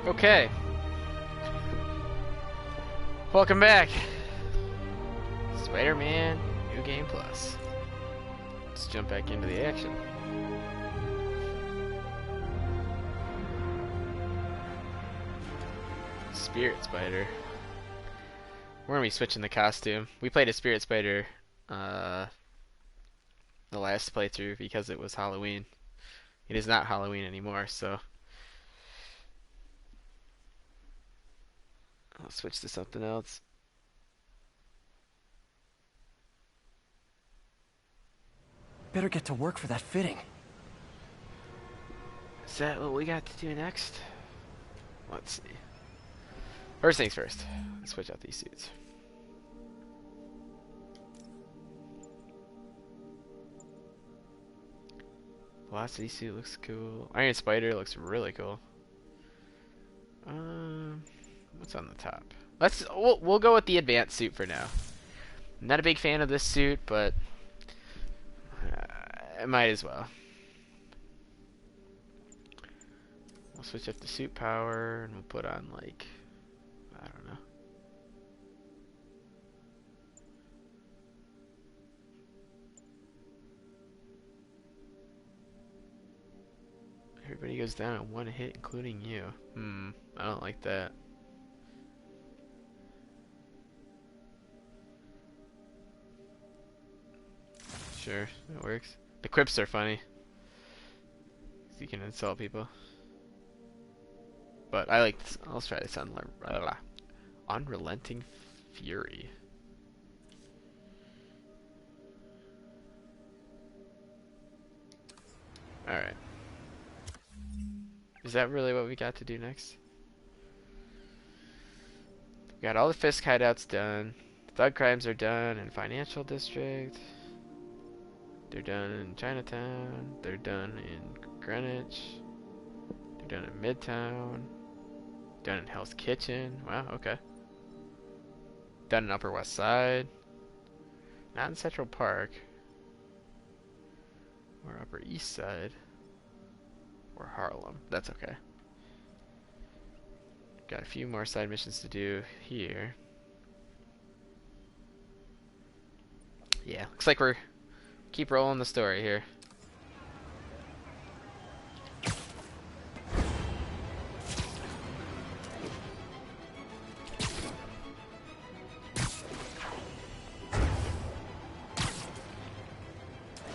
Okay. Welcome back. Spider-Man New Game Plus. Let's jump back into the action. Spirit Spider. We're gonna be switching the costume. We played a Spirit Spider the last playthrough because it was Halloween. It is not Halloween anymore, so I'll switch to something else. Better get to work for that fitting. Is that what we got to do next? Let's see. First things first. Let's switch out these suits. Velocity suit looks cool. Iron Spider looks really cool. What's on the top? We'll go with the advanced suit for now. I'm not a big fan of this suit, but I might as well. We'll switch up the suit power and we'll put on like, I don't know. Everybody goes down in one hit, including you. I don't like that. Sure, that works. The quips are funny. You can insult people. But I like this. I'll try this on Unrelenting Fury. Alright. Is that really what we got to do next? We got all the Fisk hideouts done. Thug crimes are done in Financial District. They're done in Chinatown. They're done in Greenwich. They're done in Midtown. Done in Hell's Kitchen. Wow, okay. Done in Upper West Side. Not in Central Park. Or Upper East Side. Or Harlem. That's okay. Got a few more side missions to do here. Yeah, looks like we're keep rolling the story here.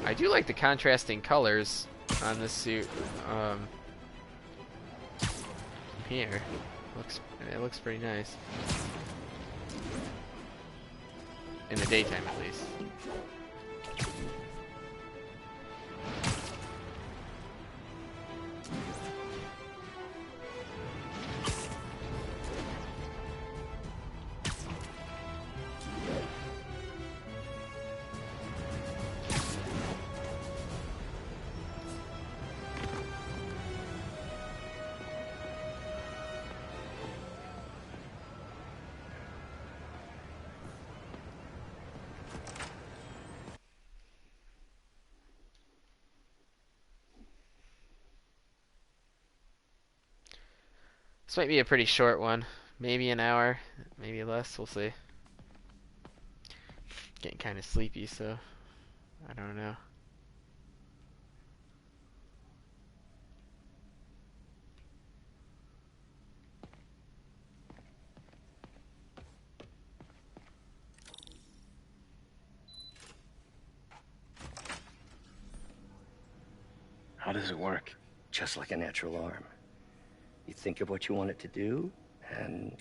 I do like the contrasting colors on this suit. Here, it looks pretty nice. In the daytime, at least. This might be a pretty short one. Maybe an hour, maybe less, we'll see. Getting kind of sleepy, so I don't know. How does it work? Just like a natural arm. You think of what you want it to do, and...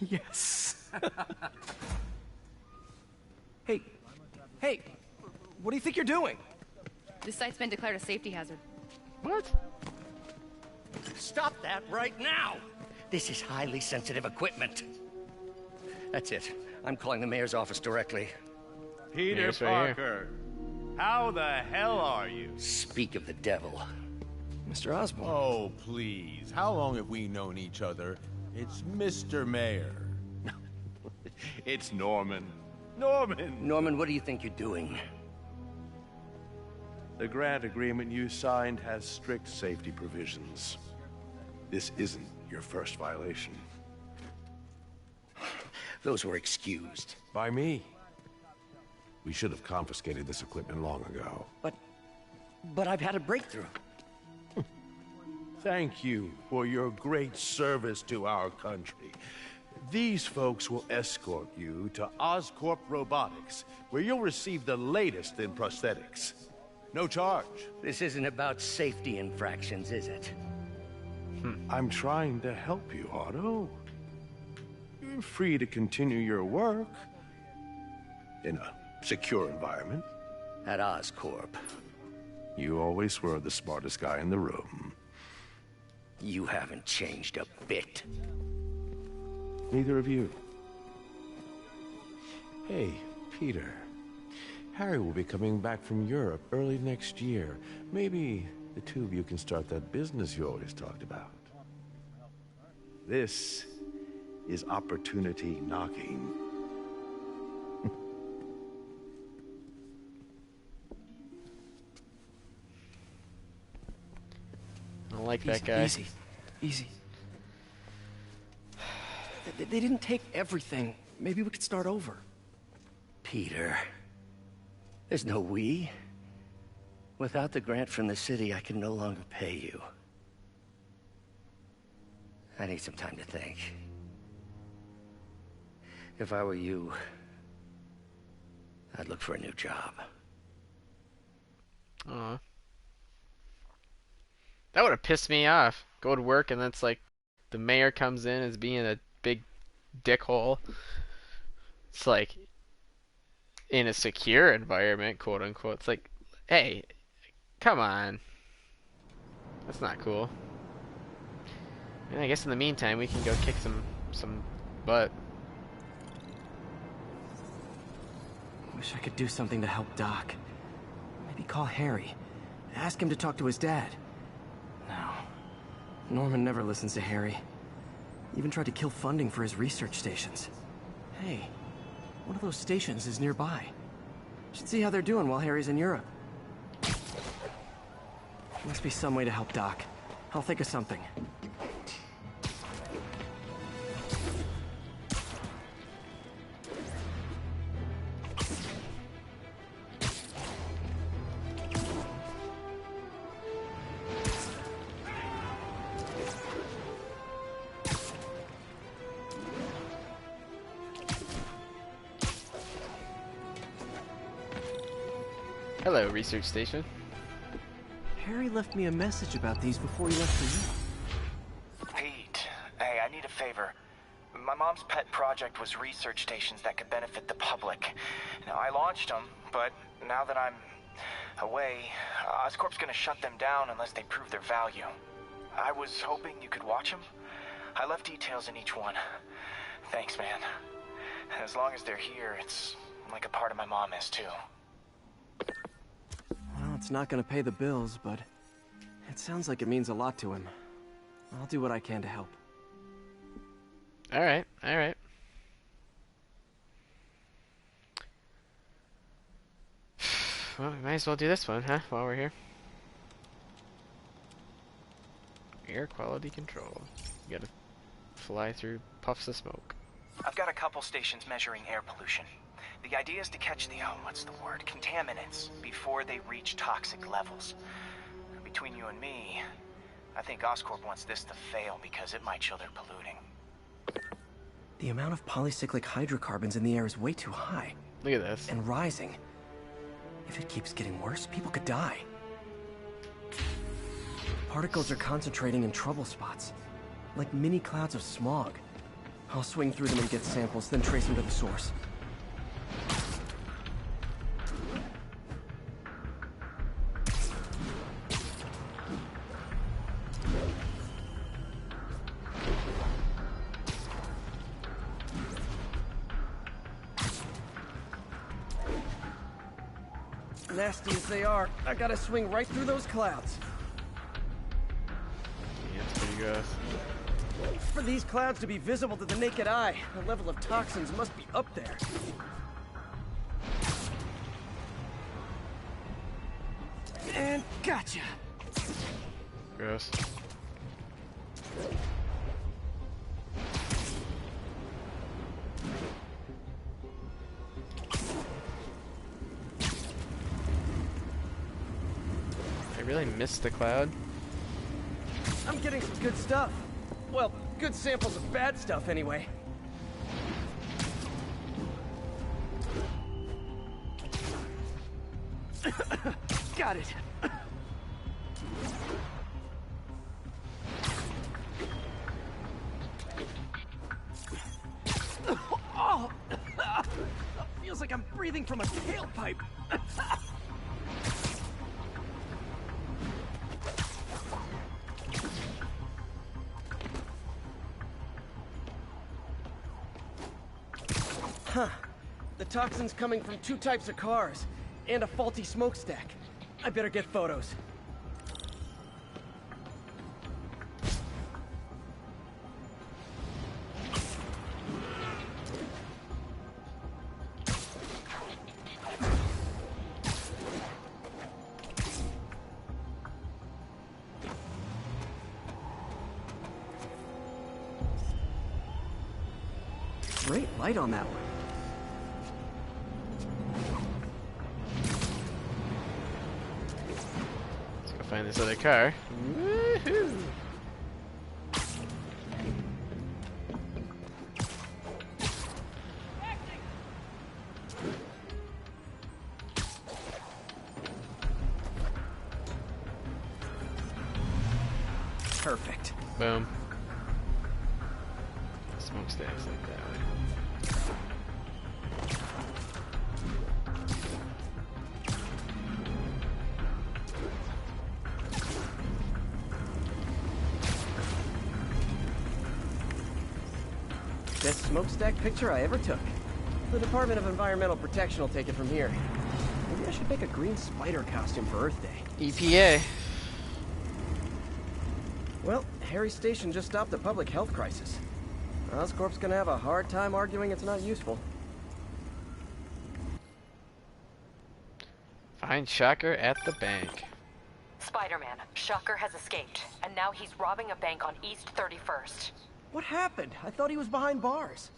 Yes. Hey, what do you think you're doing? This site's been declared a safety hazard. What? Stop that right now! This is highly sensitive equipment. That's it. I'm calling the mayor's office directly. Peter Mayor's right Parker, how the hell are you? Speak of the devil. Mr. Osborn. Oh, please. How long have we known each other? It's Mr. Mayor. It's Norman. Norman! Norman, what do you think you're doing? The grant agreement you signed has strict safety provisions. This isn't your first violation. Those were excused. By me. We should have confiscated this equipment long ago. But I've had a breakthrough. Thank you for your great service to our country. These folks will escort you to Oscorp Robotics, where you'll receive the latest in prosthetics. No charge. This isn't about safety infractions, is it? I'm trying to help you, Otto. You're free to continue your work in a secure environment. At Oscorp. You always were the smartest guy in the room. You haven't changed a bit. Neither of you. Hey, Peter. Harry will be coming back from Europe early next year. Maybe the two of you can start that business you always talked about. This is opportunity knocking. I don't like that guy. Easy. Easy. They didn't take everything. Maybe we could start over. Peter. There's no we. Without the grant from the city, I can no longer pay you. I need some time to think. If I were you, I'd look for a new job. Aw. That would have pissed me off. Go to work and then it's like the mayor comes in as being a big dickhole. It's like in a secure environment, quote unquote. It's like, hey, come on. That's not cool. And I guess in the meantime we can go kick some butt. Wish I could do something to help Doc. Maybe call Harry. Ask him to talk to his dad. No. Norman never listens to Harry. Even tried to kill funding for his research stations. Hey, one of those stations is nearby. Should see how they're doing while Harry's in Europe. Must be some way to help Doc. I'll think of something. Hello, research station. Harry left me a message about these before he left for you. Pete, hey, I need a favor. My mom's pet project was research stations that could benefit the public. Now, I launched them, but now that I'm away, Oscorp's gonna shut them down unless they prove their value. I was hoping you could watch them. I left details in each one. Thanks, man. As long as they're here, it's like a part of my mom is, too. Well, it's not gonna pay the bills, but it sounds like it means a lot to him. I'll do what I can to help. Alright, alright. Well, we might as well do this one, huh? While we're here. Air quality control. You gotta fly through puffs of smoke. I've got a couple stations measuring air pollution. The idea is to catch the, contaminants before they reach toxic levels. Between you and me, I think Oscorp wants this to fail because it might show they're polluting. The amount of polycyclic hydrocarbons in the air is way too high. Look at this. And rising. If it keeps getting worse, people could die. Particles are concentrating in trouble spots, like mini clouds of smog. I'll swing through them and get samples, then trace them to the source. Nasty as they are, I gotta swing right through those clouds. Yeah, it's pretty gross. For these clouds to be visible to the naked eye, the level of toxins must be up there. And gotcha. Gross. I really missed the cloud. I'm getting some good stuff. Well, good samples of bad stuff anyway. Got it. Oh, feels like I'm breathing from a tailpipe. Huh. The toxin's coming from 2 types of cars, and a faulty smokestack. I better get photos. Great light on that one. Let's go find this other car. Woohoo! Perfect. Boom. Smokestacks like that. Best smokestack picture I ever took. The Department of Environmental Protection will take it from here. Maybe I should make a green spider costume for Earth Day. EPA. Well, Harry's station just stopped a public health crisis. Oscorp's gonna have a hard time arguing it's not useful. Find Shocker at the bank. Spider-Man, Shocker has escaped, and now he's robbing a bank on East 31st. What happened? I thought he was behind bars.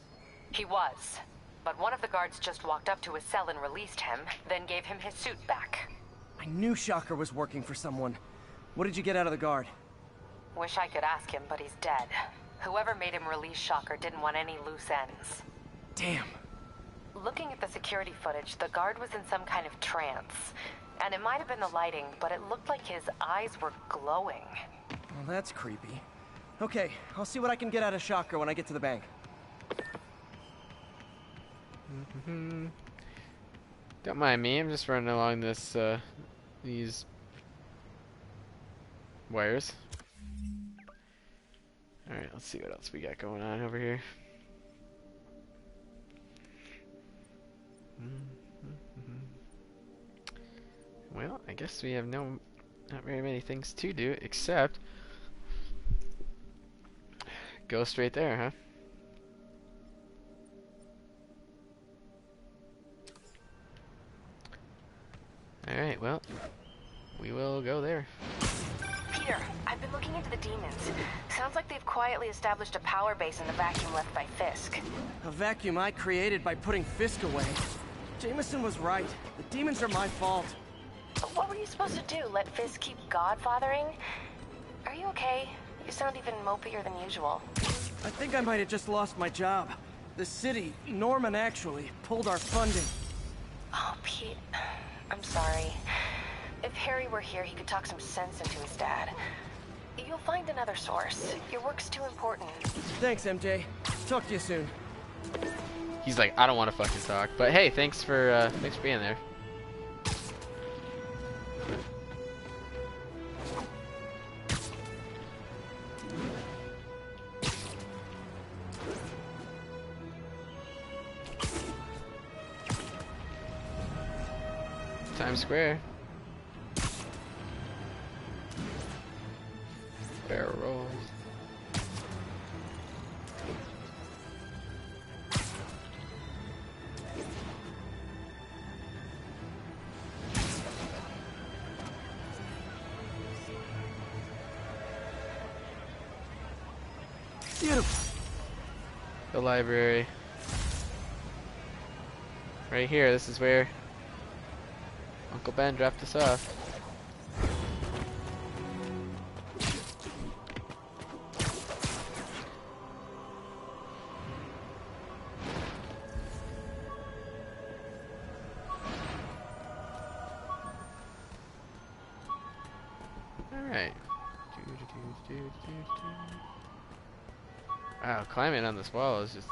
He was, but one of the guards just walked up to his cell and released him, then gave him his suit back. I knew Shocker was working for someone. What did you get out of the guard? Wish I could ask him, but he's dead. Whoever made him release Shocker didn't want any loose ends. Damn. Looking at the security footage, the guard was in some kind of trance. And it might have been the lighting, but it looked like his eyes were glowing. Well, that's creepy. Okay, I'll see what I can get out of Shocker when I get to the bank. Don't mind me, I'm just running along this, these wires. Alright, let's see what else we got going on over here. Well, I guess we have not very many things to do except go straight there, huh? Alright, well, we will go there. Peter, I've been looking into the demons. Sounds like they've quietly established a power base in the vacuum left by Fisk. A vacuum I created by putting Fisk away. Jameson was right. The demons are my fault. But what were you supposed to do? Let Fisk keep godfathering? Are you okay? You sound even mopier than usual. I think I might have just lost my job. The city, Norman actually, pulled our funding. Oh, Pete. I'm sorry. If Harry were here, he could talk some sense into his dad. You'll find another source. Your work's too important. Thanks, MJ. Talk to you soon. He's like, I don't want to fucking talk, but hey, thanks for being there. Times Square. Barrel rolls. Beautiful. The library. Right here, this is where Uncle Ben dropped us off. Alright. Wow, climbing on this wall is just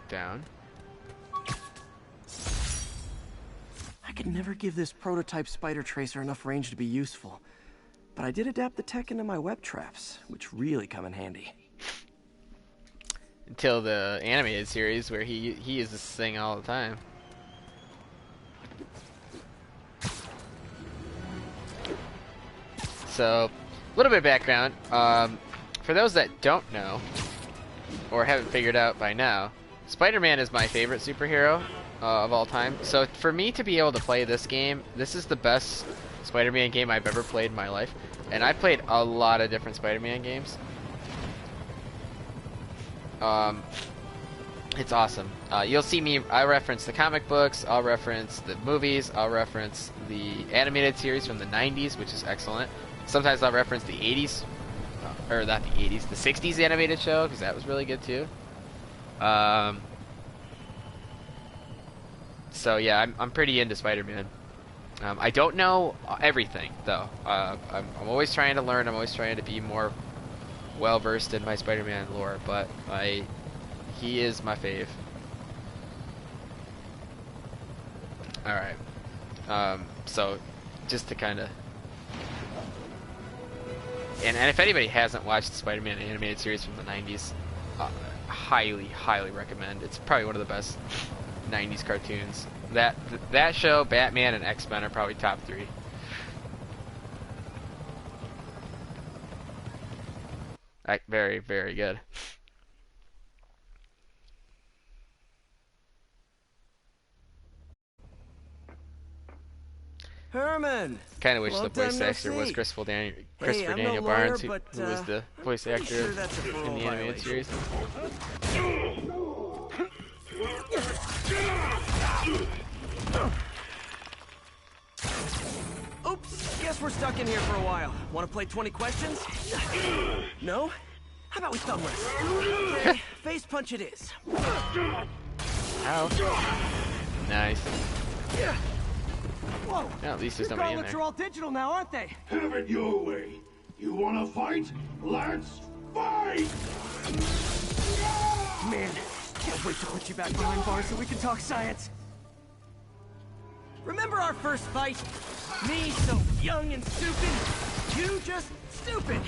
down. I could never give this prototype spider tracer enough range to be useful, but I did adapt the tech into my web traps, which really come in handy. Until the animated series where he uses this thing all the time. So, a little bit of background. For those that don't know, or haven't figured out by now, Spider-Man is my favorite superhero of all time. So for me to be able to play this game, this is the best Spider-Man game I've ever played in my life. And I played a lot of different Spider-Man games. It's awesome. You'll see me, I reference the comic books, I'll reference the movies, I'll reference the animated series from the 90s, which is excellent. Sometimes I'll reference the 80s, or not the 80s, the 60s animated show, because that was really good too. So yeah, I'm pretty into Spider-Man. I don't know everything, though. I'm always trying to learn, I'm always trying to be more well-versed in my Spider-Man lore, but he is my fave. Alright. So, just to kind of... And if anybody hasn't watched the Spider-Man animated series from the 90s, highly, highly recommend. It's probably one of the best 90s cartoons. That show, Batman, and X-Men are probably top 3. Very, very good. Herman! Kind of wish the Long voice time no actor was see. Christopher Hey, Daniel I'm no Barnes, lawyer, who was the voice pretty actor sure that's a in parole the animated violation. series. Oops, guess we're stuck in here for a while. Want to play 20 questions? No? How about we thumb wrestle? Okay, face punch it is. Ow. Nice. Whoa! Well, at least there's Your nobody in gauntlets there. are all digital now, aren't they? Have it your way. You wanna fight? Let's fight! Man, can't wait to put you back behind bars so we can talk science. Remember our first fight? Me so young and stupid, you just stupid.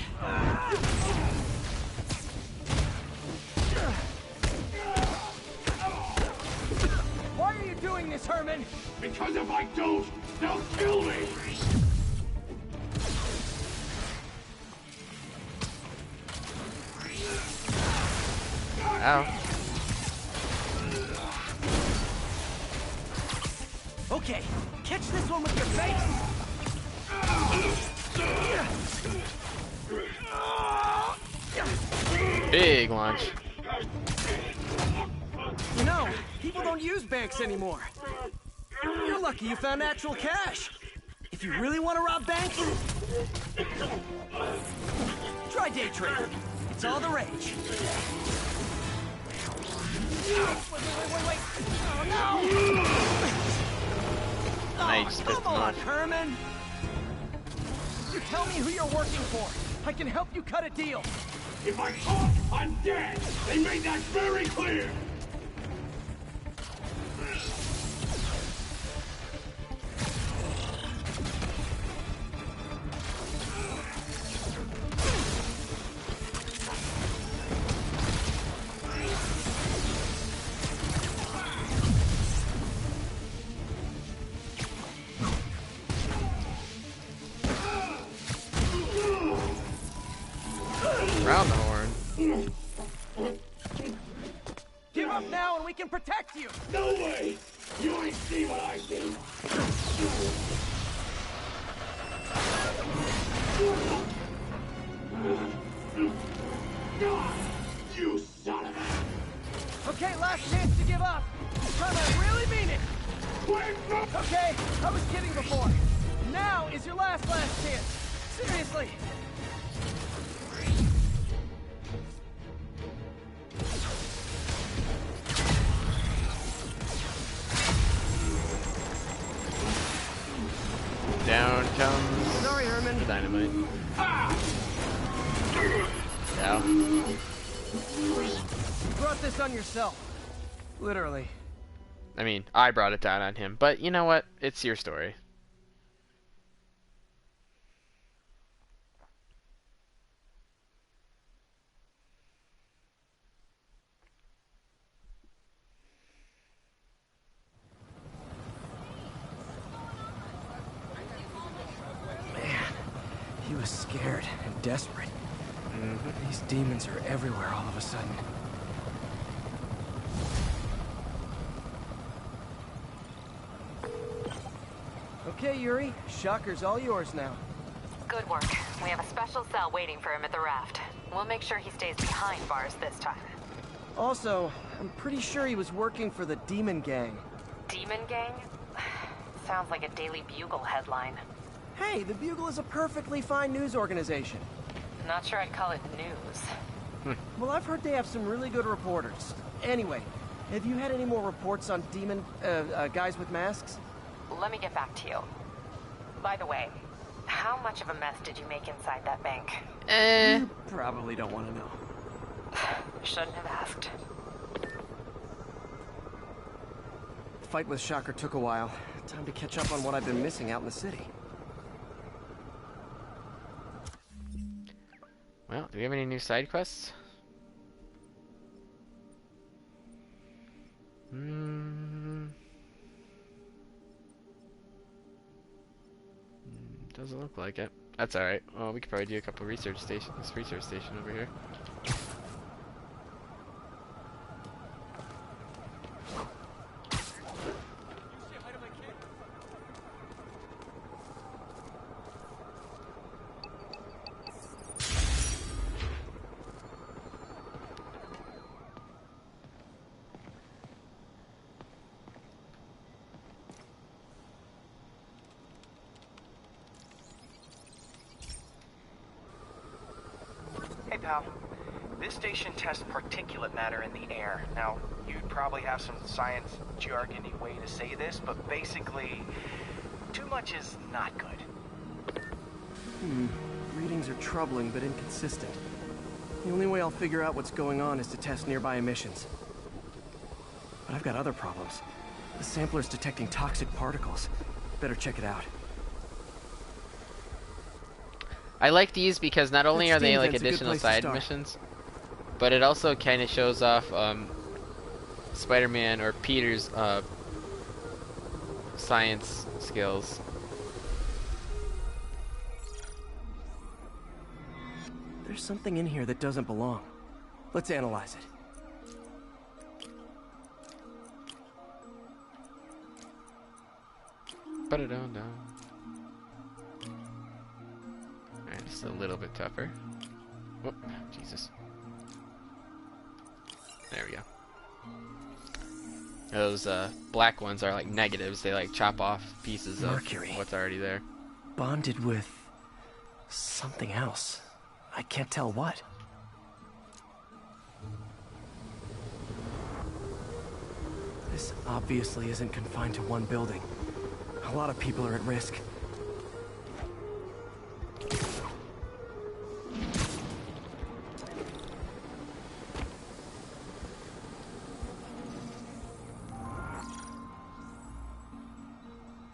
Why are you doing this, Herman? Because if I don't, they'll kill me! Ow. Okay, catch this one with your face. Big launch. You know, people don't use banks anymore. You're lucky you found actual cash. If you really want to rob banks, try day trading. It's all the rage. Wait. Oh, no! Now you just pissed Come him on, off. Herman! You tell me who you're working for. I can help you cut a deal. If I talk, I'm dead! They made that very clear! Round the horn. Give up now and we can protect you. No way! You ain't see what I see! God, you Okay, last chance to give up. This time I really mean it. Okay, I was kidding before. Now is your last chance. Seriously. Down comes Sorry, Herman. the dynamite. Ow. You brought this on yourself. Literally. I mean, I brought it down on him, but you know what? It's your story. Man, he was scared and desperate. These demons are everywhere all of a sudden. Okay, Yuri. Shocker's all yours now. Good work. We have a special cell waiting for him at the raft. We'll make sure he stays behind bars this time. Also, I'm pretty sure he was working for the Demon Gang. Demon Gang? Sounds like a Daily Bugle headline. Hey, the Bugle is a perfectly fine news organization. Not sure I'd call it news. Well, I've heard they have some really good reporters. Anyway, have you had any more reports on demon, guys with masks? Let me get back to you. By the way, how much of a mess did you make inside that bank? You probably don't want to know. Shouldn't have asked. The fight with Shocker took a while. Time to catch up on what I've been missing out in the city. Well, do we have any new side quests? Doesn't look like it. That's alright. Well, we could probably do a couple research stations. This research station over here. Hey, pal. This station tests particulate matter in the air. Now, you'd probably have some science jargony way to say this, but basically, too much is not good. Readings are troubling but inconsistent. The only way I'll figure out what's going on is to test nearby emissions. But I've got other problems. The sampler's detecting toxic particles. Better check it out. I like these because not only That are they steam like vent's a good additional place to side start. missions, but it also kind of shows off Spider-Man or Peter's science skills. There's something in here that doesn't belong. Let's analyze it. Ba-da-dum-dum. Alright, just a little bit tougher. Whoop, Jesus. There we go. Those black ones are like negatives. They like chop off pieces Mercury. of what's already there. Bonded with something else. I can't tell what. This obviously isn't confined to one building. A lot of people are at risk.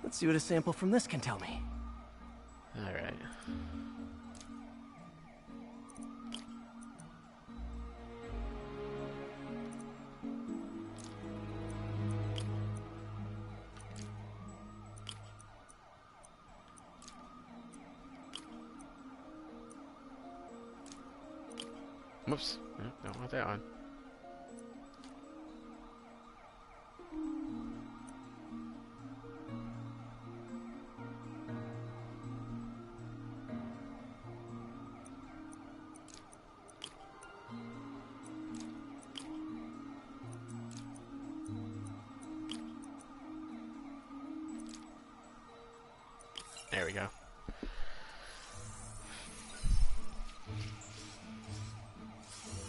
Let's see what a sample from this can tell me. Alright. Whoops. No, don't want that one. There we go.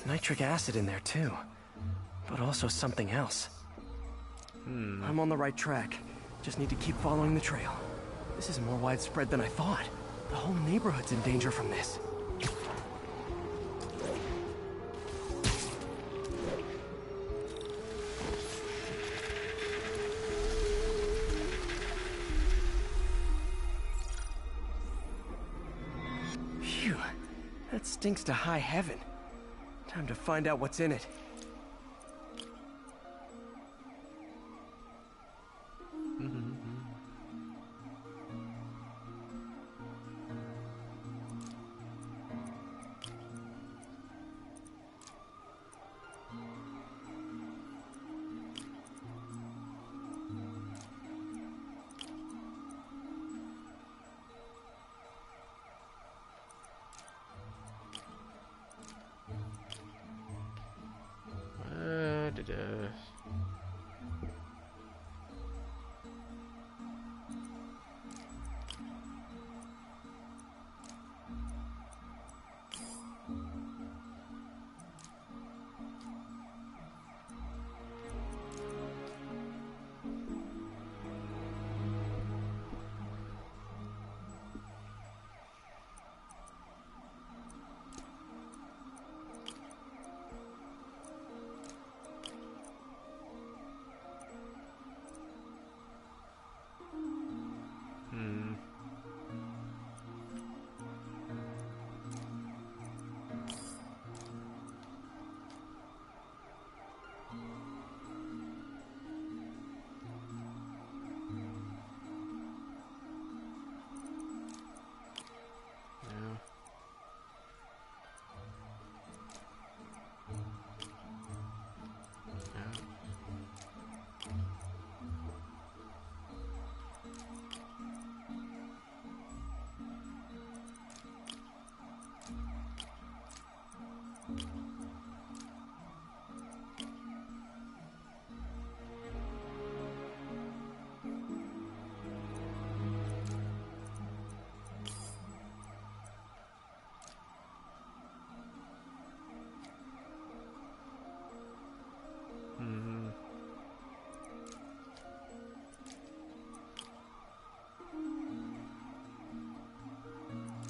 Nitric acid in there too, but also something else. I'm on the right track. Just need to keep following the trail. This is more widespread than I thought. The whole neighborhood's in danger from this. Phew, that stinks to high heaven. Time to find out what's in it.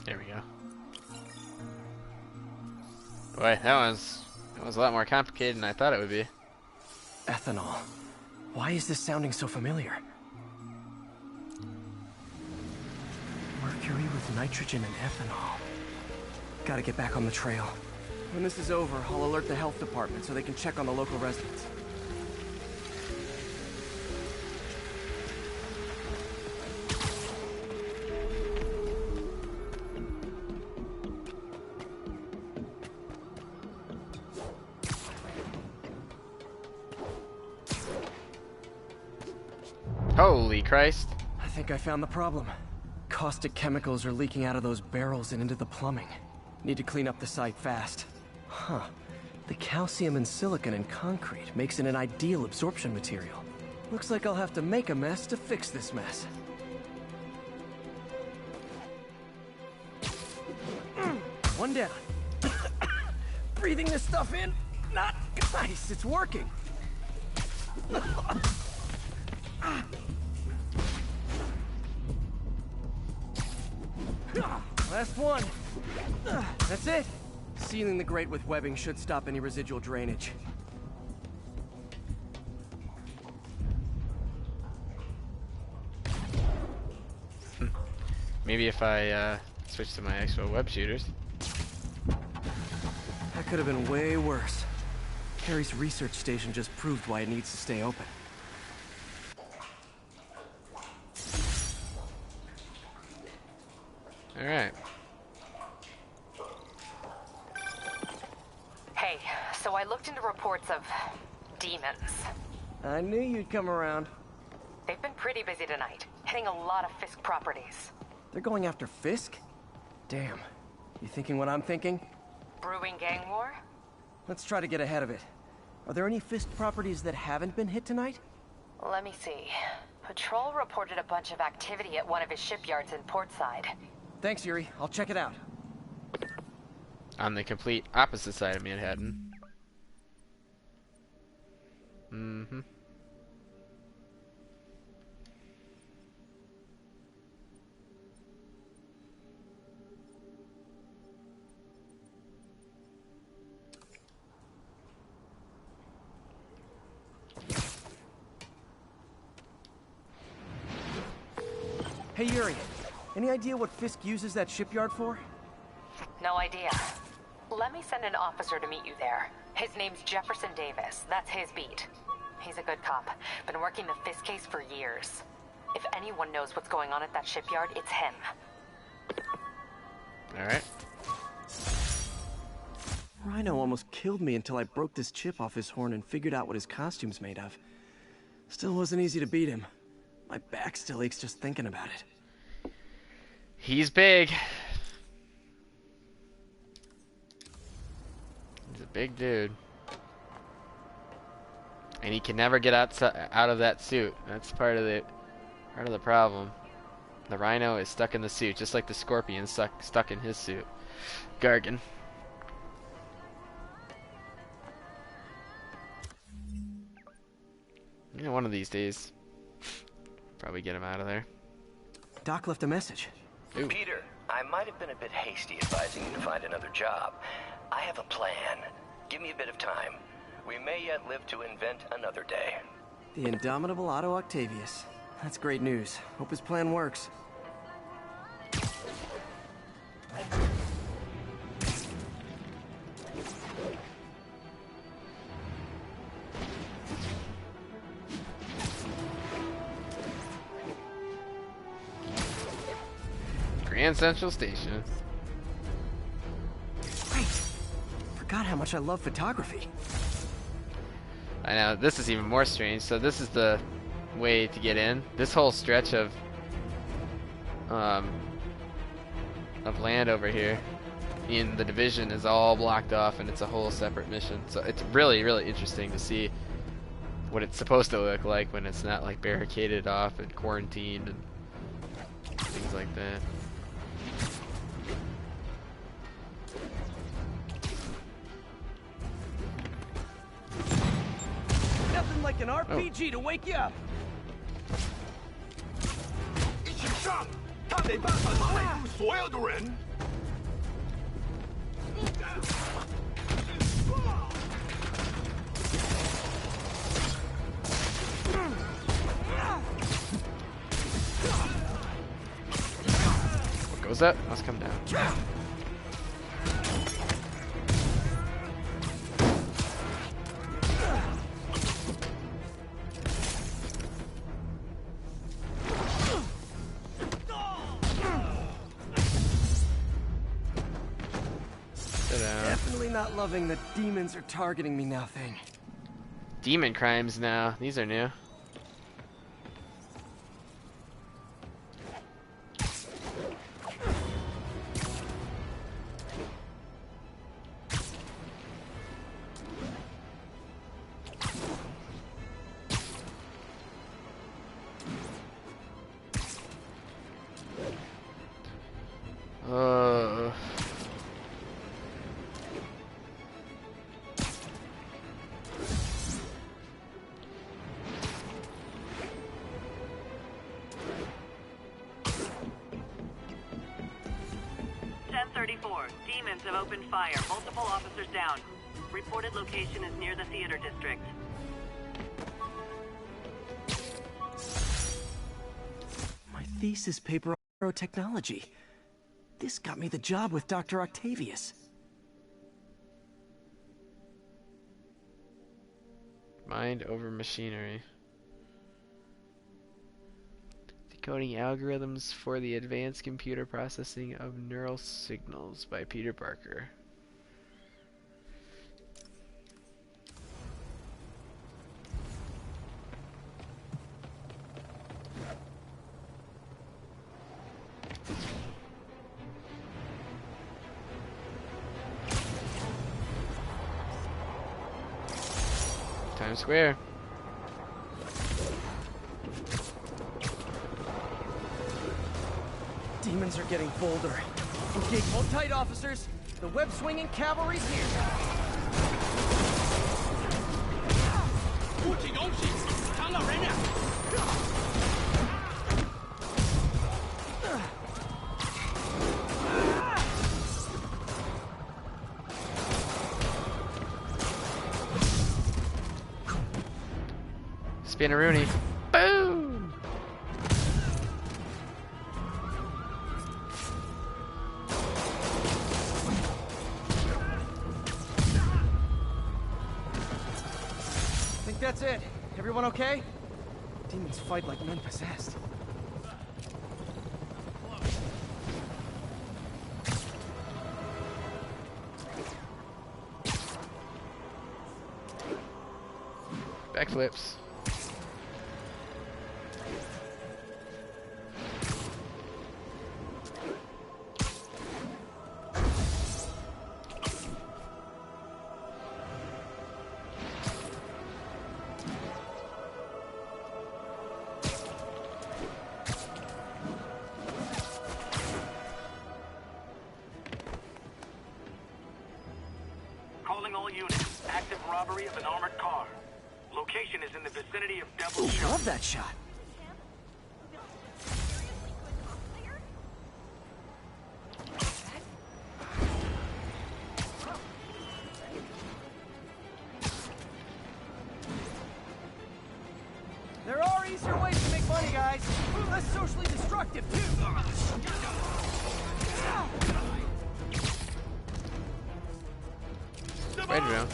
There we go. Boy, that was a lot more complicated than I thought it would be. Ethanol. Why is this sounding so familiar? Mercury with nitrogen and ethanol. Gotta get back on the trail. When this is over, I'll alert the health department so they can check on the local residents. Holy Christ. I think I found the problem. Caustic chemicals are leaking out of those barrels and into the plumbing. Need to clean up the site fast. Huh. The calcium and silicon in concrete makes it an ideal absorption material. Looks like I'll have to make a mess to fix this mess. One down. Breathing this stuff in? Not nice. It's working. Last one. That's it. Sealing the grate with webbing should stop any residual drainage. Maybe if I switch to my actual web shooters. That could have been way worse. Harry's research station just proved why it needs to stay open. Alright. Hey, so I looked into reports of demons. I knew you'd come around. They've been pretty busy tonight, hitting a lot of Fisk properties. They're going after Fisk? Damn. You thinking what I'm thinking? Brewing gang war? Let's try to get ahead of it. Are there any Fisk properties that haven't been hit tonight? Let me see. Patrol reported a bunch of activity at one of his shipyards in Portside. Thanks, Yuri. I'll check it out. On the complete opposite side of Manhattan. Mm-hmm. Hey, Yuri. Any idea what Fisk uses that shipyard for? No idea. Let me send an officer to meet you there. His name's Jefferson Davis. That's his beat. He's a good cop. Been working the Fisk case for years. If anyone knows what's going on at that shipyard, it's him. Alright. Rhino almost killed me until I broke this chip off his horn and figured out what his costume's made of. Still wasn't easy to beat him. My back still aches just thinking about it. He's big. He's a big dude. And he can never get out of that suit. That's part of the problem. The Rhino is stuck in the suit, just like the Scorpion stuck in his suit. Gargan. You know, one of these days, probably get him out of there. Doc left a message. Ooh. Peter, I might have been a bit hasty advising you to find another job. I have a plan. Give me a bit of time. We may yet live to invent another day. The indomitable Otto Octavius. That's great news. Hope his plan works. Grand Central Station. Great. Forgot how much I love photography. I know, this is even more strange. So this is the way to get in. This whole stretch of land over here in the division is all blocked off, and it's a whole separate mission. So it's really, really interesting to see what it's supposed to look like when it's not like barricaded off and quarantined and things like that. Nothing like an RPG to wake you up. 一起上，他没办法对付所有的人。What goes up must come down. Definitely not loving the demons are targeting me now thing. Demon crimes now. These are new. Demons have opened fire. Multiple officers down. Reported location is near the theater district. My thesis paper on neurotechnology. This got me the job with Dr. Octavius. Mind over machinery. Decoding algorithms for the advanced computer processing of neural signals by Peter Parker. Times Square. Demons are getting bolder. Okay, hold tight, officers. The web-swinging cavalry's here. Spinneroonie. Boom! Think that's it. Everyone okay? Demons fight like men possessed. Backflips. Calling all units. Active robbery of an armored car. Location is in the vicinity of Devil's Ooh, Shot. love that shot. There are easier ways to make money, guys. Less socially destructive, too. Right around.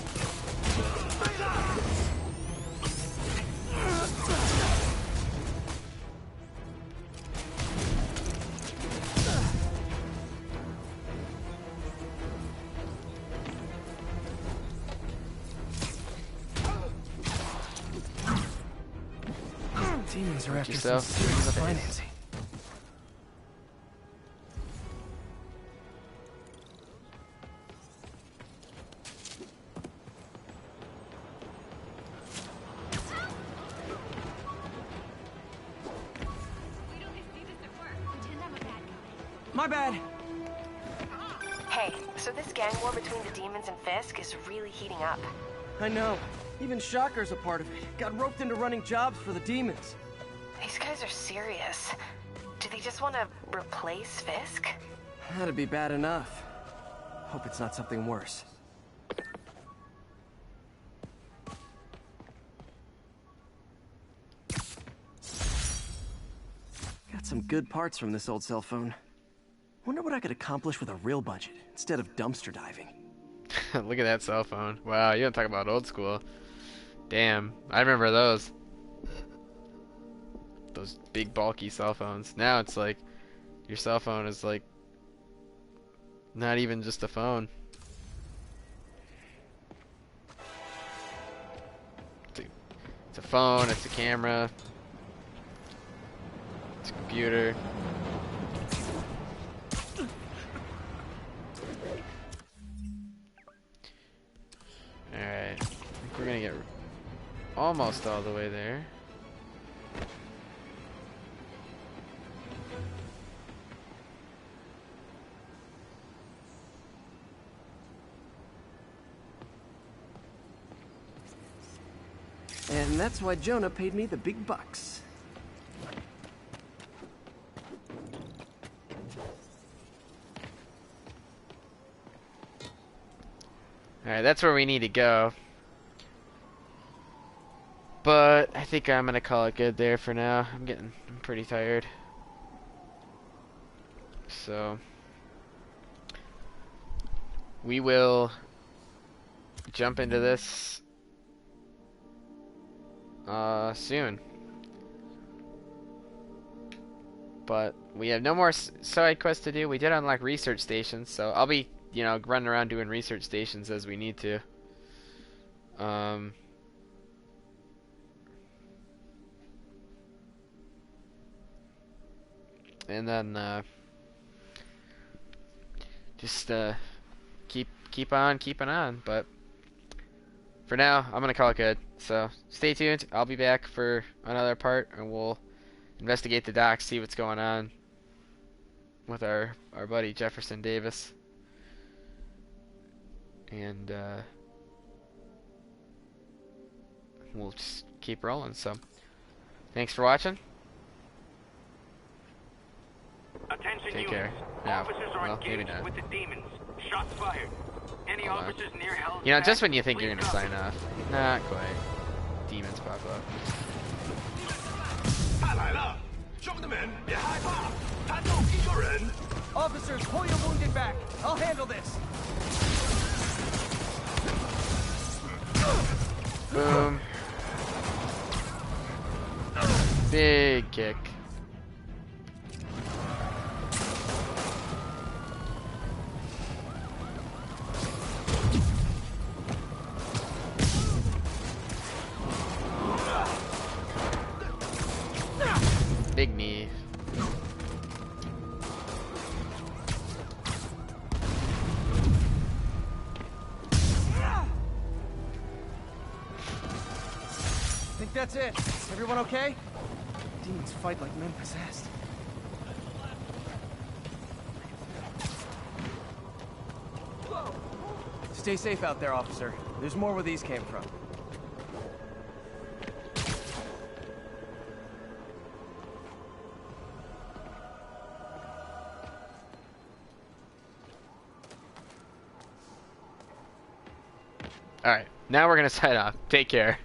Demons are after yourself some serious in the face. financing. My bad. Hey, so this gang war between the demons and Fisk is really heating up. I know. Even Shocker's a part of it. Got roped into running jobs for the demons. These guys are serious. Do they just want to replace Fisk? That'd be bad enough. Hope it's not something worse. Got some good parts from this old cell phone. Wonder what I could accomplish with a real budget instead of dumpster diving. Look at that cell phone. Wow, you don't talk about old school. Damn, I remember those. Those big bulky cell phones. Now it's like your cell phone is like not even just a phone. It's a phone, it's a camera, it's a computer. Alright, I think we're gonna get almost all the way there. And that's why Jonah paid me the big bucks. Alright, that's where we need to go. But I think I'm gonna call it good there for now. I'm pretty tired. So we will jump into this soon. But we have no more side quests to do. We did unlock research stations, so I'll be, you know, running around doing research stations as we need to. And then just keep on keeping on. But for now, I'm gonna call it good. So stay tuned. I'll be back for another part, and we'll investigate the docks, see what's going on. with our buddy Jefferson Davis, and we'll just keep rolling. So, thanks for watching. Attention Take units. care. Yeah, Officers are well, maybe engaged not. with the demons. Shots fired. Any Hold on. officers near Hell's You know, just Path, when you think you're please gonna come. sign off, not quite. Demons pop up. 他来了，兄弟们别害怕，他就一个人。 Officers, pull your wounded back. I'll handle this. Boom. Big kick. Big knee. Think that's it. Everyone okay? Demons fight like men possessed. Stay safe out there, officer. There's more where these came from. Alright, now we're gonna sign off. Take care.